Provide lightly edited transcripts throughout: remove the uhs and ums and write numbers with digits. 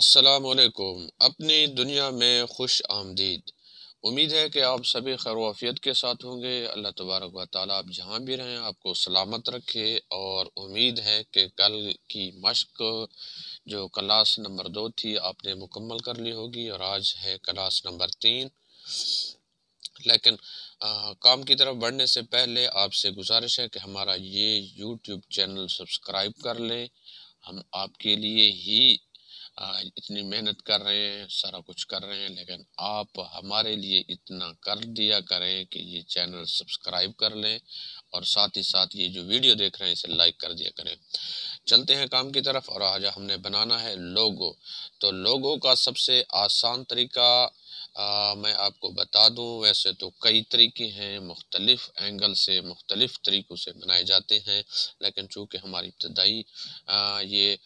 अस्सलामुअलैकुम। अपनी दुनिया में खुश आमदीद। उम्मीद है कि आप सभी खैर वाफियत के साथ होंगे। अल्लाह तबारक व तआला आप जहाँ भी रहें आपको सलामत रखे। और उम्मीद है कि कल की मश्क जो क्लास नंबर 2 थी आपने मुकम्मल कर ली होगी और आज है क्लास नंबर 3। लेकिन काम की तरफ बढ़ने से पहले आपसे गुजारिश है कि हमारा ये यूट्यूब चैनल सब्सक्राइब कर लें। हम आपके लिए ही इतनी मेहनत कर रहे हैं, सारा कुछ कर रहे हैं, लेकिन आप हमारे लिए इतना कर दिया करें कि ये चैनल सब्सक्राइब कर लें और साथ ही साथ ये जो वीडियो देख रहे हैं इसे लाइक कर दिया करें। चलते हैं काम की तरफ। और आज हमने बनाना है लोगो। तो लोगो का सबसे आसान तरीका मैं आपको बता दूं। वैसे तो कई तरीके हैं, मुख्तलिफ एंगल से मुख्तलिफ तरीक़ों से बनाए जाते हैं, लेकिन चूँकि हमारी इब्तदाई ये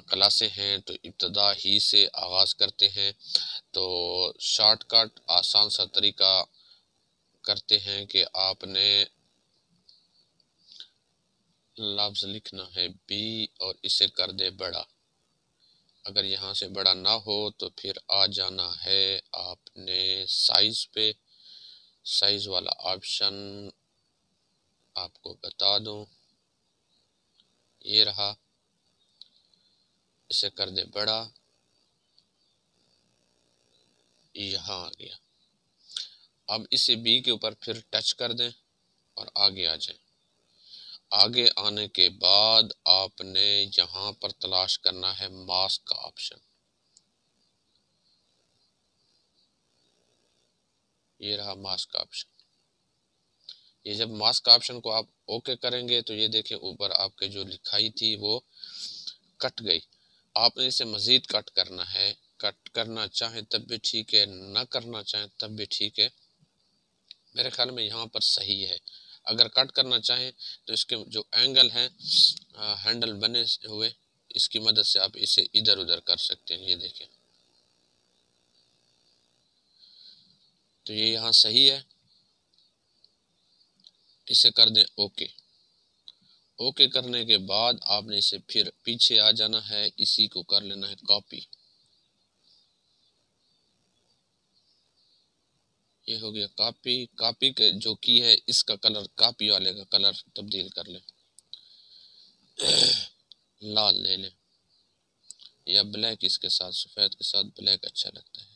क्लासें हैं तो इब्तदा ही से आगाज़ करते हैं। तो शॉर्टकट आसान सा तरीका करते हैं कि आपने लफ्ज़ लिखना है बी और इसे कर दे बड़ा। अगर यहाँ से बड़ा ना हो तो फिर आ जाना है आपने साइज़ पे। साइज़ वाला ऑप्शन आपको बता दूं, ये रहा। इसे कर दे बड़ा, यहाँ आ गया। अब इसे बी के ऊपर फिर टच कर दें और आगे आ जाएं। आगे आने के बाद आपने यहाँ पर तलाश करना है मास्क का ऑप्शन। ये रहा मास्क का ऑप्शन। ये जब मास्क का ऑप्शन को आप ओके करेंगे तो ये देखें ऊपर आपके जो लिखाई थी वो कट गई। आपने इसे मज़ीद कट करना है। कट करना चाहें तब भी ठीक है, ना करना चाहें तब भी ठीक है। मेरे ख्याल में यहाँ पर सही है। अगर कट करना चाहें तो इसके जो एंगल हैं हैंडल बने हुए, इसकी मदद से आप इसे इधर उधर कर सकते हैं। ये देखें, तो ये यहाँ सही है। इसे कर दें ओके। ओके करने के बाद आपने इसे फिर पीछे आ जाना है, इसी को कर लेना है कॉपी। ये हो गया कॉपी। कॉपी के जो की है इसका कलर कॉपी वाले का कलर तब्दील कर लें, लाल ले लें या ब्लैक। इसके साथ सफ़ेद के साथ ब्लैक अच्छा लगता है।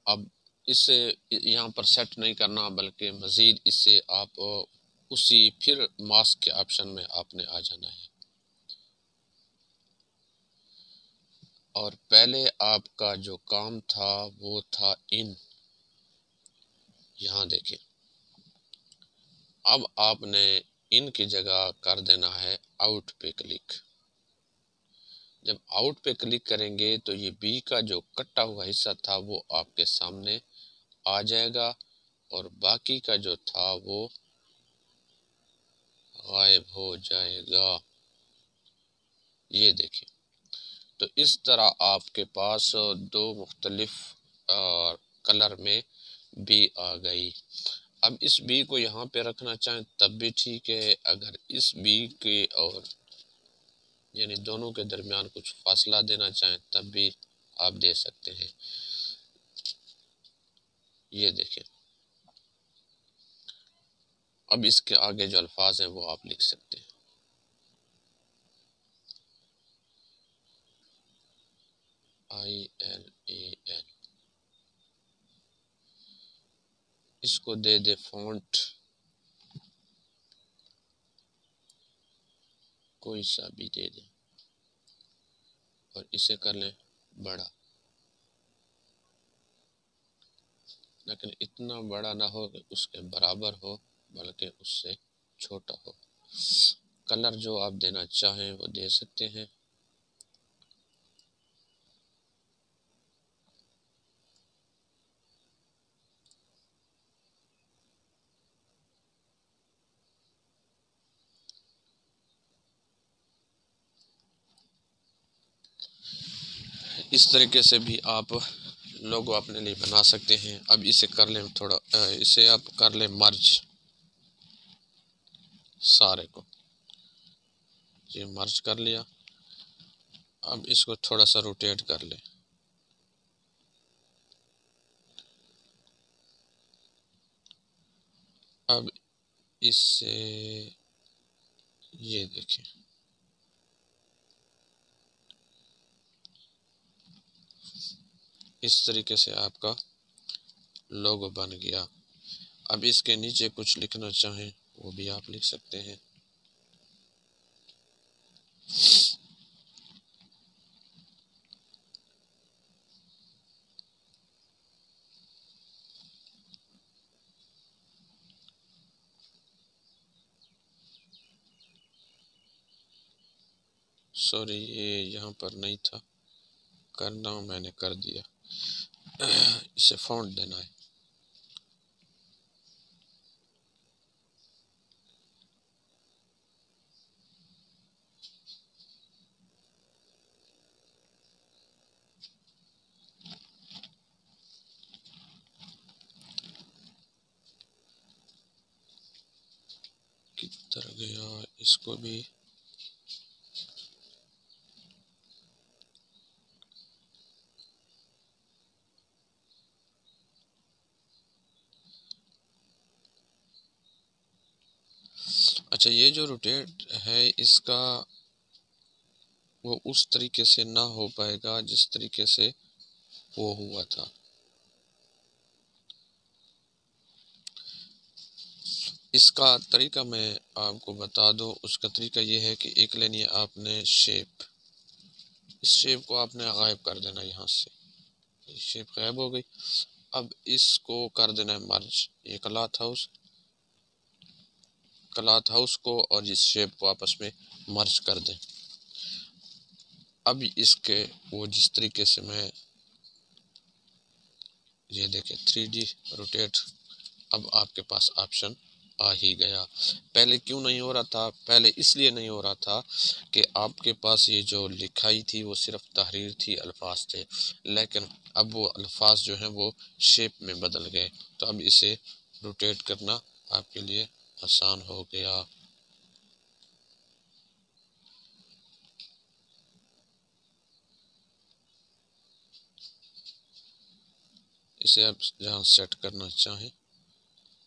अब इसे यहाँ पर सेट नहीं करना, बल्कि मज़ीद इससे आप उसी फिर मास्क के ऑप्शन में आपने आ जाना है। और पहले आपका जो काम था वो था इन। यहाँ देखें, अब आपने इन की जगह कर देना है आउट पे क्लिक। जब आउट पे क्लिक करेंगे तो ये बी का जो कटा हुआ हिस्सा था वो आपके सामने आ जाएगा और बाकी का जो था वो गायब हो जाएगा। ये देखिए, तो इस तरह आपके पास दो मुख्तलिफ कलर में बी आ गई। अब इस बी को यहाँ पे रखना चाहें तब भी ठीक है। अगर इस बी के और यानी दोनों के दरमियान कुछ फासला देना चाहें तब भी आप दे सकते हैं। ये देखें, अब इसके आगे जो अल्फाज हैं वो आप लिख सकते हैं। ILAL। इसको दे दे फॉन्ट कोई सा भी दे दें और इसे कर लें बड़ा, लेकिन इतना बड़ा ना हो कि उसके बराबर हो, बल्कि उससे छोटा हो। कलर जो आप देना चाहें वो दे सकते हैं। इस तरीके से भी आप लोगो अपने लिए बना सकते हैं। अब इसे कर लें थोड़ा, इसे आप कर लें मर्ज, सारे को ये मर्ज कर लिया। अब इसको थोड़ा सा रोटेट कर लें। अब इससे ये देखें, इस तरीके से आपका लोगो बन गया। अब इसके नीचे कुछ लिखना चाहें वो भी आप लिख सकते हैं। सॉरी, ये यहाँ पर नहीं था करना, मैंने कर दिया। इसे फ़ॉन्ट देना है। किधर गया, इसको भी अच्छा, ये जो रोटेट है इसका वो उस तरीके से ना हो पाएगा जिस तरीके से वो हुआ था। इसका तरीका मैं आपको बता दूं। उसका तरीका ये है कि एक लेनी है आपने शेप, इस शेप को आपने गायब कर देना यहाँ से, ये शेप गायब हो गई। अब इसको कर देना है मर्ज, ये क्लॉथ हाउस को और इस शेप को आपस में मर्ज कर दें। अब इसके वो जिस तरीके से मैं ये देखें 3D रोटेट, अब आपके पास ऑप्शन आ ही गया। पहले क्यों नहीं हो रहा था? पहले इसलिए नहीं हो रहा था कि आपके पास ये जो लिखाई थी वो सिर्फ तहरीर थी, अल्फाज थे, लेकिन अब वो अल्फाज जो हैं वो शेप में बदल गए। तो अब इसे रोटेट करना आपके लिए आसान हो गया। इसे आप जहाँ सेट करना चाहें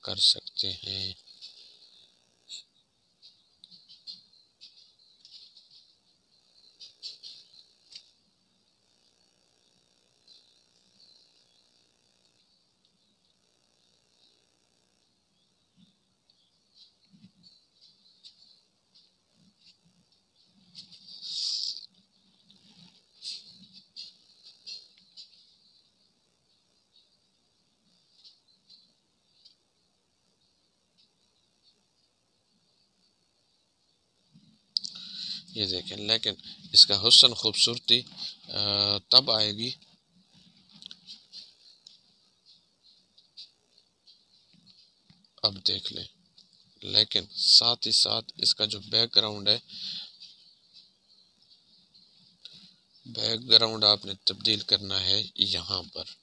कर सकते हैं। ये देखें, लेकिन इसका हुस्न खूबसूरती तब आएगी अब देख लें, लेकिन साथ ही साथ इसका जो बैकग्राउंड है, बैकग्राउंड आपने तब्दील करना है यहाँ पर।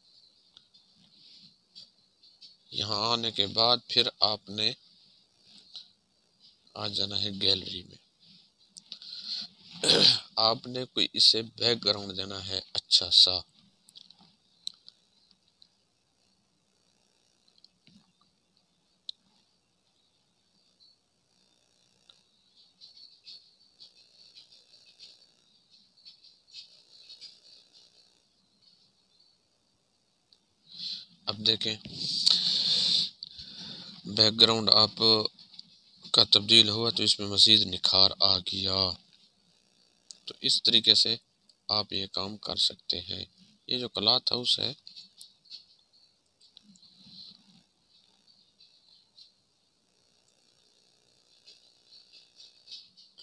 यहाँ आने के बाद फिर आपने आ जाना है गैलरी में। आपने कोई इसे बैकग्राउंड देना है अच्छा सा। अब देखें बैकग्राउंड आप का तब्दील हुआ तो इसमें मज़ीद निखार आ गया। तो इस तरीके से आप ये काम कर सकते हैं। ये जो क्लॉथ हाउस है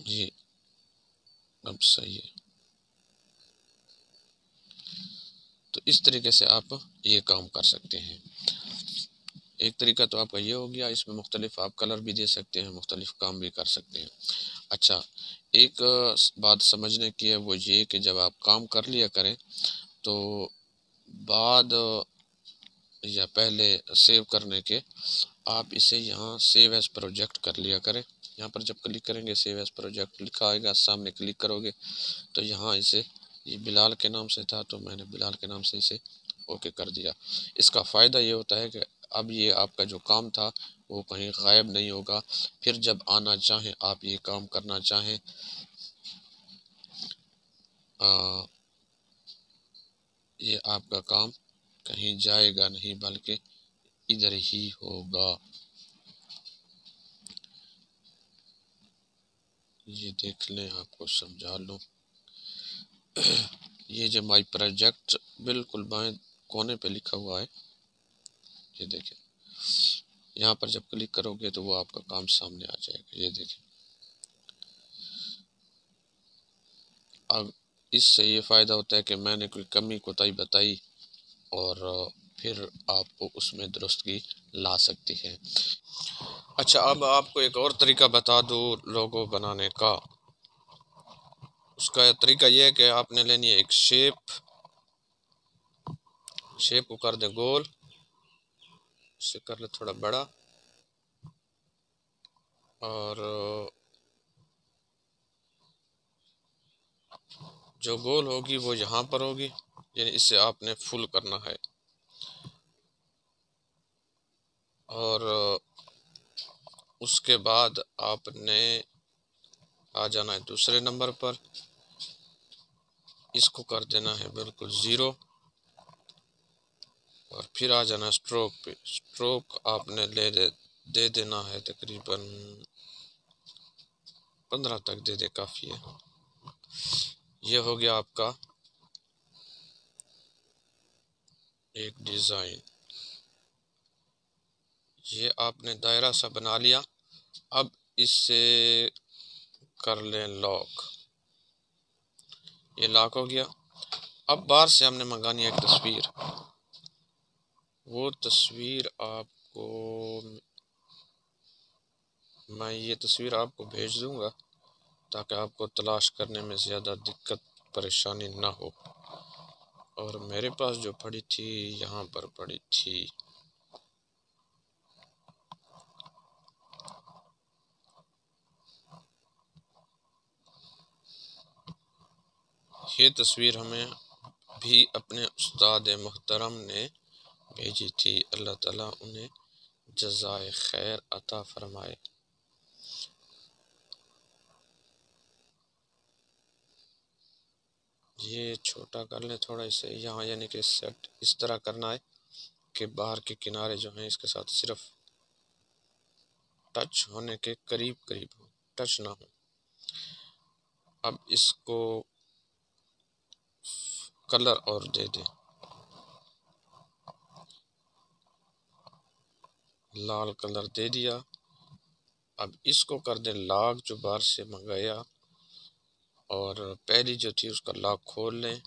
ये अब सही है। तो इस तरीके से आप ये काम कर सकते हैं। एक तरीका तो आपका ये हो गया, इसमें मुख्तलिफ आप कलर भी दे सकते हैं, मुख्तलिफ काम भी कर सकते हैं। अच्छा, एक बात समझने की है, वो ये कि जब आप काम कर लिया करें तो बाद या पहले सेव करने के आप इसे यहाँ सेव एज प्रोजेक्ट कर लिया करें। यहाँ पर जब क्लिक करेंगे सेव एज प्रोजेक्ट लिखा आएगा, सामने क्लिक करोगे तो यहाँ इसे ये बिलाल के नाम से था तो मैंने बिलाल के नाम से इसे ओके कर दिया। इसका फ़ायदा ये होता है कि अब ये आपका जो काम था वो कहीं गायब नहीं होगा। फिर जब आना चाहें, आप ये काम करना चाहें, ये आपका काम कहीं जाएगा नहीं बल्कि इधर ही होगा। ये देख लें, आपको समझा लूँ। ये जो माई प्रोजेक्ट बिल्कुल बाएं कोने पे लिखा हुआ है, ये देखें। यहाँ पर जब क्लिक करोगे तो वो आपका काम सामने आ जाएगा। ये देखें। अब इससे ये फ़ायदा होता है कि मैंने कोई कमी कोताही बताई और फिर आप उसमें दुरुस्तगी ला सकती हैं। अच्छा, अब आपको एक और तरीका बता दूँ लोगो बनाने का। उसका तरीका यह है कि आपने लेनी है एक शेप को कर दे गोल, इसे कर ले थोड़ा बड़ा, और जो गोल होगी वो यहाँ पर होगी, यानी इसे आपने फुल करना है। और उसके बाद आपने आ जाना है दूसरे नंबर पर, इसको कर देना है बिल्कुल 0, और फिर आ जाना स्ट्रोक पे। स्ट्रोक आपने दे देना है तकरीबन 15 तक दे दे, काफ़ी है। ये हो गया आपका एक डिज़ाइन। ये आपने दायरा सा बना लिया। अब इससे कर लें लॉक। ये लॉक हो गया। अब बाहर से हमने मंगानी है एक तस्वीर। वो तस्वीर आपको मैं ये तस्वीर आपको भेज दूंगा ताकि आपको तलाश करने में ज़्यादा दिक्कत परेशानी ना हो। और मेरे पास जो पड़ी थी, यहाँ पर पड़ी थी। ये तस्वीर हमें भी अपने उस्ताद मोहतरम ने भेजी थी। अल्लाह ताला उन्हें जज़ाए खैर अता फरमाए। ये छोटा कर लें थोड़ा इसे यहाँ, यानी कि सेट इस तरह करना है कि बाहर के किनारे जो हैं इसके साथ सिर्फ टच होने के करीब करीब हो, टच ना हो। अब इसको कलर और दे दें, लाल कलर दे दिया। अब इसको कर दें लॉक, जो बाहर से मंगाया, और पहली जो थी उसका लॉक खोल लें।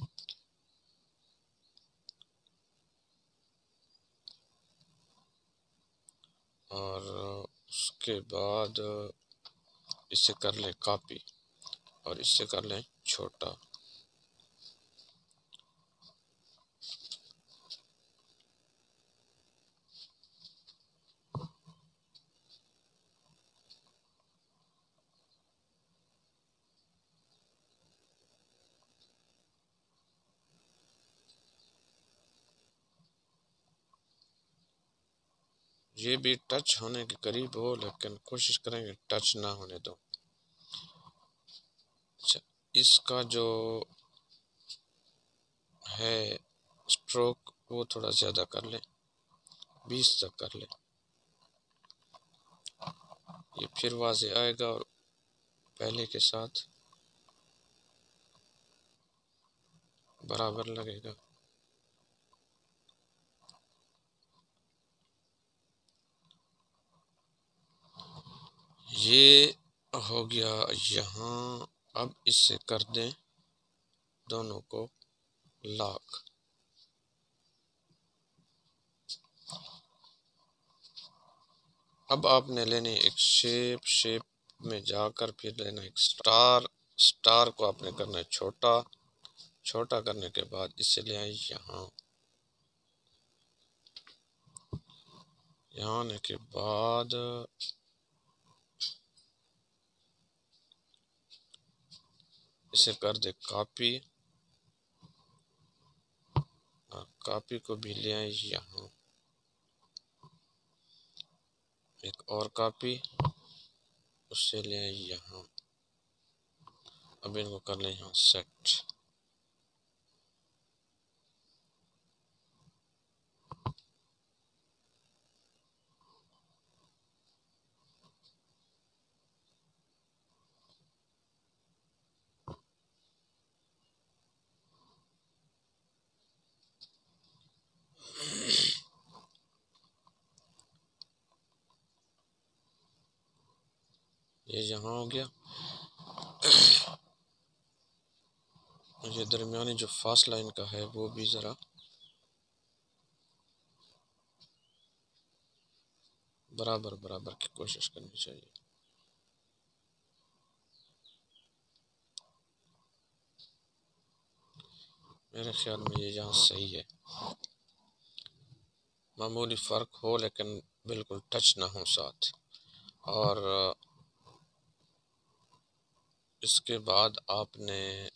और उसके बाद इसे कर लें कॉपी और इससे कर लें छोटा। ये भी टच होने के करीब हो, लेकिन कोशिश करेंगे टच ना होने दो। अच्छा, इसका जो है स्ट्रोक वो थोड़ा ज़्यादा कर लें, 20 तक कर लें। ये फिर वाज़े आएगा और पहले के साथ बराबर लगेगा। ये हो गया यहाँ। अब इससे कर दें दोनों को लॉक। अब आपने लेने एक शेप में जाकर फिर लेना एक स्टार। स्टार को आपने करना है छोटा। छोटा करने के बाद इसे ले आए यहाँ। यहाँ आने के बाद इसे कर दे कॉपी कॉपी को भी ले आए यहाँ, एक और कॉपी उससे ले आए यहाँ। अब इनको कर लें यहाँ सेट। ये यहाँ हो गया। ये दरमियानी जो फासला इनका है वो भी ज़रा बराबर बराबर की कोशिश करनी चाहिए। मेरे ख्याल में ये यहाँ सही है। मामूली फ़र्क हो लेकिन बिल्कुल टच ना हो साथ। और इसके बाद आपने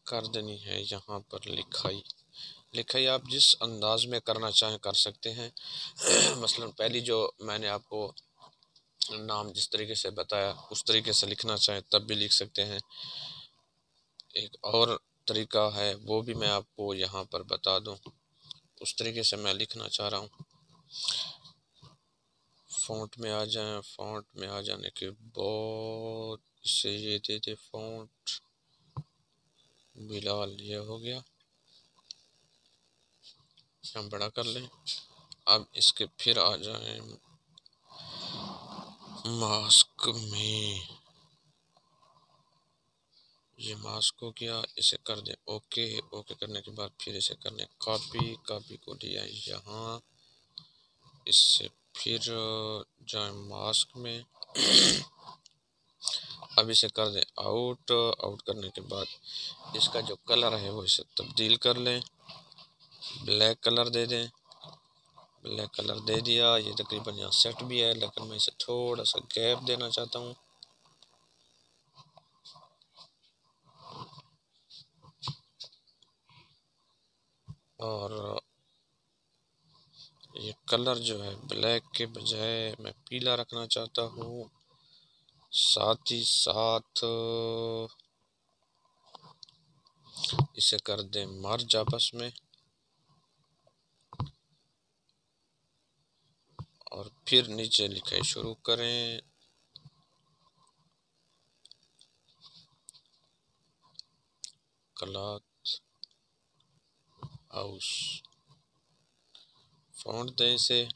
कर देनी है यहाँ पर लिखाई। लिखाई आप जिस अंदाज में करना चाहें कर सकते हैं। मसलन पहली जो मैंने आपको नाम जिस तरीके से बताया उस तरीके से लिखना चाहें तब भी लिख सकते हैं। एक और तरीका है वो भी मैं आपको यहाँ पर बता दूँ, उस तरीके से मैं लिखना चाह रहा हूँ। फ़ॉन्ट में आ जाएं। फ़ॉन्ट में आ जाने के बाद इसे ये दे दे फ़ॉन्ट बिलाल, ये हो गया। हम बड़ा कर लें। अब इसके फिर आ जाएं मास्क में। ये मास्क हो गया, इसे कर दें ओके। ओके करने के बाद फिर इसे कर लें कॉपी। कॉपी को दिया यहाँ, इससे फिर जाए मास्क में। अब इसे कर दें आउट। आउट करने के बाद इसका जो कलर है वो इसे तब्दील कर लें, ब्लैक कलर दे दें। ब्लैक कलर दे दिया। ये तकरीबन यहाँ सेट भी है लेकिन मैं इसे थोड़ा सा गैप देना चाहता हूँ। और ये कलर जो है ब्लैक के बजाय मैं पीला रखना चाहता हूँ। साथ ही साथ इसे कर दें मर्ज आपस में। और फिर नीचे लिखाई शुरू करें। Cloth house. फ़ॉन्ट दें इसे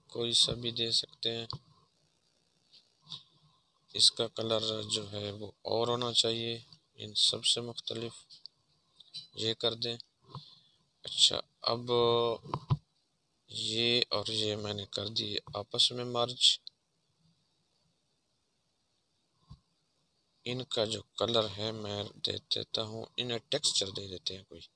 कोई सा भी दे सकते हैं। इसका कलर जो है वो और होना चाहिए इन सब से मुख्तलिफ। ये कर दें। अच्छा, अब ये और ये मैंने कर दिए आपस में मर्ज। इनका जो कलर है मैं दे देता हूँ, इन्हें टेक्सचर दे देते हैं कोई।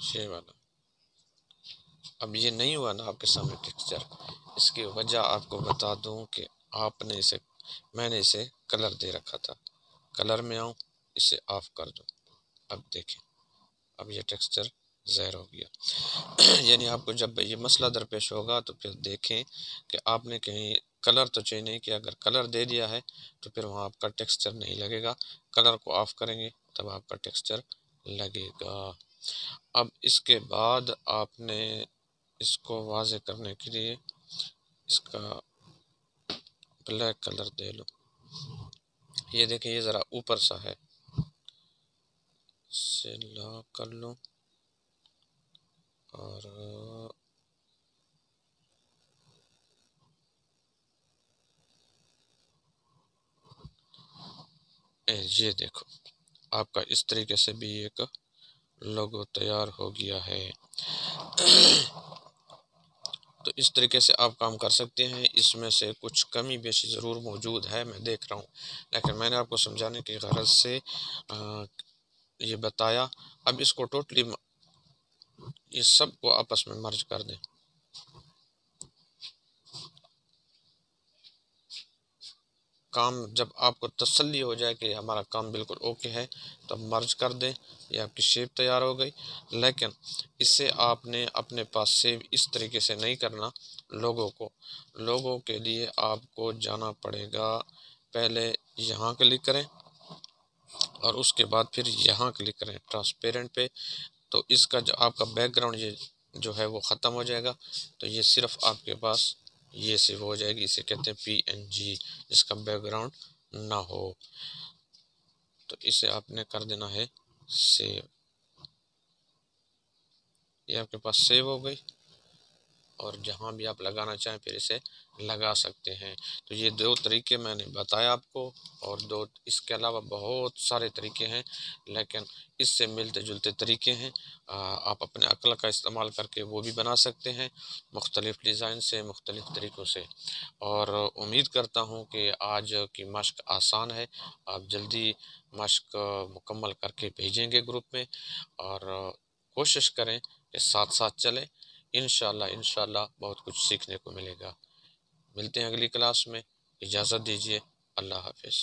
ये वाला। अब ये नहीं हुआ ना आपके सामने टेक्सचर। इसकी वजह आपको बता दूं कि मैंने इसे कलर दे रखा था। कलर में आऊँ, इसे ऑफ कर दूं। अब देखें, अब ये टेक्सचर ज़ाहिर हो गया। यानी आपको जब ये मसला दरपेश होगा तो फिर देखें कि आपने कहीं कलर तो चेंज नहीं किया। अगर कलर दे दिया है तो फिर वहाँ आपका टेक्सचर नहीं लगेगा। कलर को ऑफ करेंगे तब आपका टेक्सचर लगेगा। अब इसके बाद आपने इसको वाज़े करने के लिए इसका ब्लैक कलर दे लो। ये देखें, ये ज़रा ऊपर सा है, इसे लॉक कर लो। और ये देखो, आपका इस तरीके से भी एक लोगो तैयार हो गया है। तो इस तरीके से आप काम कर सकते हैं। इसमें से कुछ कमी बेशी ज़रूर मौजूद है, मैं देख रहा हूँ, लेकिन मैंने आपको समझाने की गरज से ये बताया। अब इसको टोटली इस सब को आपस में मर्ज कर दें। काम जब आपको तसल्ली हो जाए कि हमारा काम बिल्कुल ओके है, तो मर्ज कर दें। ये आपकी शेप तैयार हो गई। लेकिन इससे आपने अपने पास सेव इस तरीके से नहीं करना लोगों के लिए आपको जाना पड़ेगा। पहले यहाँ क्लिक करें और उसके बाद फिर यहाँ क्लिक करें ट्रांसपेरेंट पे। तो इसका जो आपका बैकग्राउंड ये जो है वो ख़त्म हो जाएगा। तो ये सिर्फ आपके पास ये सेव हो जाएगी। इसे कहते हैं PNG, जिसका बैकग्राउंड ना हो। तो इसे आपने कर देना है सेव। ये आपके पास सेव हो गई और जहाँ भी आप लगाना चाहें फिर इसे लगा सकते हैं। तो ये 2 तरीके मैंने बताया आपको, और इसके अलावा बहुत सारे तरीके हैं, लेकिन इससे मिलते जुलते तरीके हैं। आप अपने अक्ल का इस्तेमाल करके वो भी बना सकते हैं, मुख्तलिफ़ डिज़ाइन से, मुख्तलिफ़ तरीक़ों से। और उम्मीद करता हूँ कि आज की मश्क आसान है। आप जल्दी मश्क मुकम्मल करके भेजेंगे ग्रुप में, और कोशिश करें कि साथ साथ चलें। इंशाल्लाह बहुत कुछ सीखने को मिलेगा। मिलते हैं अगली क्लास में। इजाज़त दीजिए। अल्लाह हाफ़िज़।